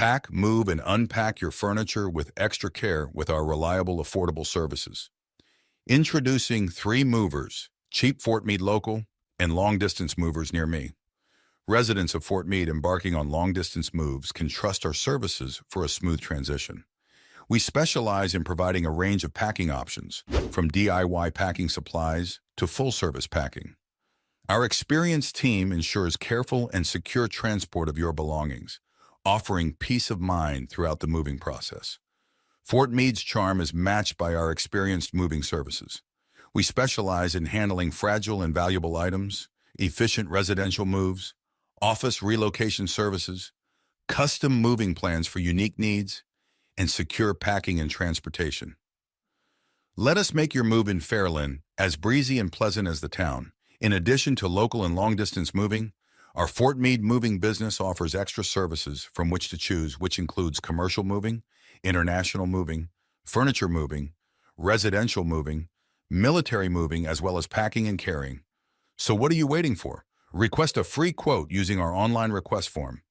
Pack, move, and unpack your furniture with extra care with our reliable, affordable services. Introducing 3 movers, cheap Fort Meade local and long-distance movers near me. Residents of Fort Meade embarking on long-distance moves can trust our services for a smooth transition. We specialize in providing a range of packing options, from DIY packing supplies to full-service packing. Our experienced team ensures careful and secure transport of your belongings, offering peace of mind throughout the moving process. Fort Meade's charm is matched by our experienced moving services. We specialize in handling fragile and valuable items, efficient residential moves, office relocation services, custom moving plans for unique needs, and secure packing and transportation. Let us make your move in Fairland as breezy and pleasant as the town. In addition to local and long-distance moving, our Fort Meade moving business offers extra services from which to choose, which includes commercial moving, international moving, furniture moving, residential moving, military moving, as well as packing and carrying. So what are you waiting for? Request a free quote using our online request form.